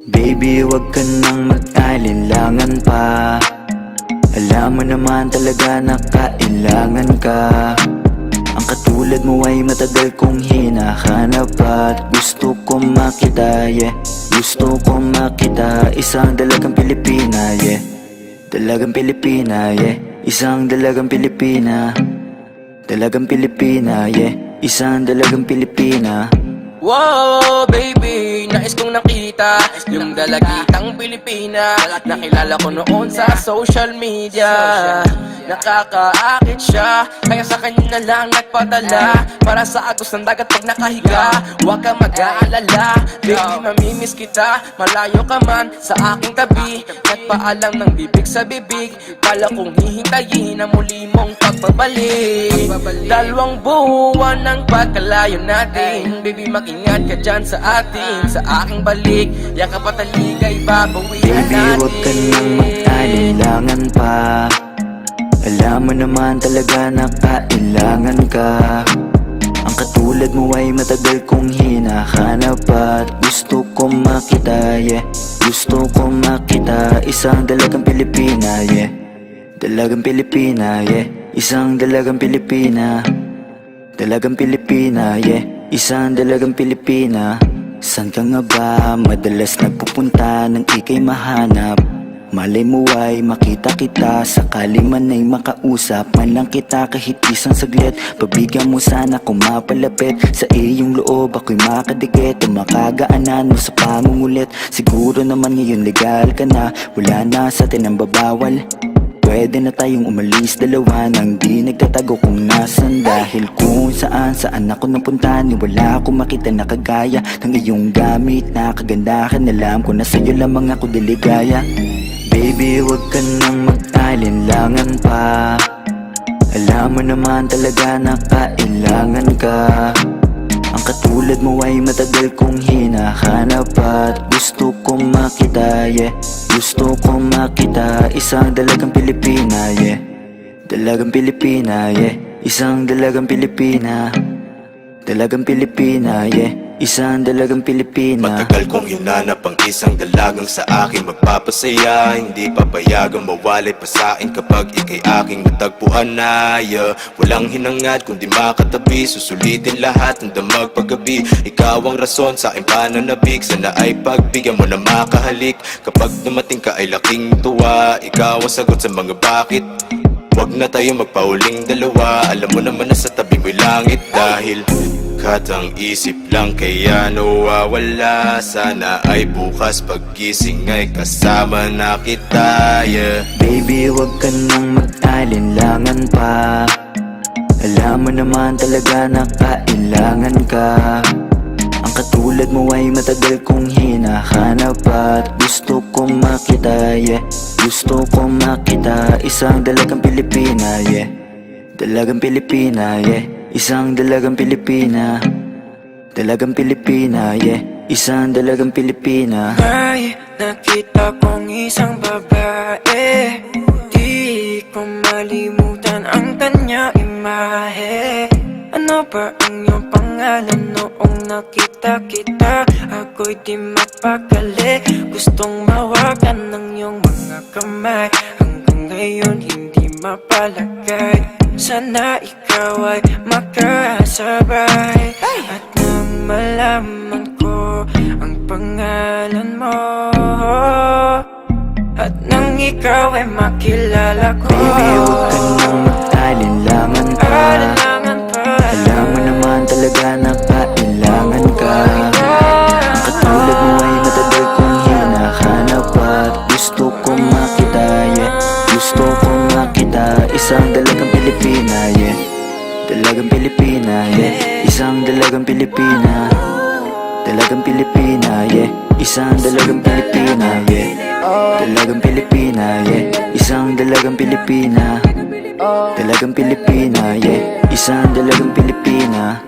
Baby, wag ka nang mag-alinlangan pa. Alam mo naman talaga na kailangan ka. Ang katulad mo ay matagal kong hinahanap at gusto kong makita, yeah. Gusto kong makita, isang dalagang Pilipina, yeah. Dalagang Pilipina, yeah. Isang dalagang Pilipina. Dalagang Pilipina, yeah. Isang dalagang Pilipina. Wow, baby, nais kong nakita yung dalagitang Pilipina. Nakilala ko noon sa social media. Nakakaakit siya, kaya sa kanya na lang nagpadala. Para sa agos ng dagat pag nakahiga. Huwag ka mag-aalala, baby, mamimiss kita. Malayo ka man sa aking tabi. Nagpaalam ng bibig sa bibig. Kala kong hihintayin ang muli mong pagbabalik. Dalawang buwan ng pagkalayo natin. Baby, mag-ingat ka dyan sa atin. Sa aking balik, yakap at taligay babawihan natin. Baby, huwag ka nang mag-alinlangan pa. Alam mo naman talaga na kailangan ka. Ang katulad mo ay matagal kong hinahanap at gusto kong makita, yeah. Gusto kong makita, isang dalagang Pilipina, yeah. Dalagang Pilipina, yeah. Isang dalagang Pilipina. Dalagang Pilipina, yeah. Isang dalagang Pilipina. San ka nga ba madalas nagpupunta nang ika'y mahanap? Malay mo ay makita kita, sakali man ay makausap man lang kita kahit isang saglit. Pabigyan mo sana kung mapalapit sa iyong loob, ako'y makadikit o makagaanan mo sa pangungulit. Siguro naman ngayon legal ka na, wala na sa atin ang babawal. Pwede na tayong umalis dalawa nang di nagtatago kung nasan. Dahil kung saan ako napunta, ni wala akong makita na kagaya ng iyong gamit na kagandahan. Alam ko na sa'yo lamang ako diligaya. Baby, wag ka nang mag-alinlangan pa. Alam mo naman talaga na kailangan ka. Ang katulad mo ay matagal kong hinahanap at gusto kong makita, yeah. Gusto kong makita, isang dalagang Pilipina, yeah. Dalagang Pilipina, yeah. Isang dalagang Pilipina. Dalagang Pilipina, yeah. Isang dalagang Pilipina. Matagal kong hinanap ang isang dalagang sa akin magpapasaya. Hindi papayagang mawalay pa sa'kin kapag ika'y aking natagpuan na, yeah. Walang hinangad kundi makatabi, susulitin lahat ng damag paggabi. Ikaw ang rason sa aking pananabik, sana ay pagbigyan mo na makahalik. Kapag dumating ka ay laking tuwa, ikaw ang sagot sa mga bakit. Huwag na tayo magpauling dalawa, alam mo naman na sa tabi mo'y langit. Dahil katang isip lang kaya nawawala. Sana ay bukas paggising ay kasama na kita, yeah. Baby, wag ka nang mag-alinlangan pa. Alam mo naman talaga na kailangan ka. Ang katulad mo ay matagal kong hinahanap at gusto kong makita, yeah. Gusto kong makita, isang dalagang Pilipina, yeah. Dalagang Pilipina, yeah. Isang dalagang Pilipina. Dalagang Pilipina, yeah. Isang dalagang Pilipina. May nakita kong isang babae, di ko malimutan ang kanya imahe. Ano ba ang iyong pangalan noong nakita kita? Ako'y di mapakali, gustong mawakan ng iyong mga kamay. Hanggang ngayon hindi mapalagay, sana ikaw ay makasabay. At nang malaman ko ang pangalan mo, at nang ikaw ay makilala ko, baby, huwag ka nang mag-alinlangan pa. Alam mo naman talaga na kailangan ka. Ang katulad mo ay matagal kong hinahanap at gusto kong makita, yeah. Gusto kong makita, isang dalagang Pilipina, yeah. Dalagang Pilipina, yeah. Isang dalagang Pilipina. Dalagang Pilipina, yeah. Isang dalagang Pilipina, yeah. Dalagang Pilipina, yeah. Isang dalagang Pilipina. Dalagang Pilipina, yeah. Isang dalagang Pilipina.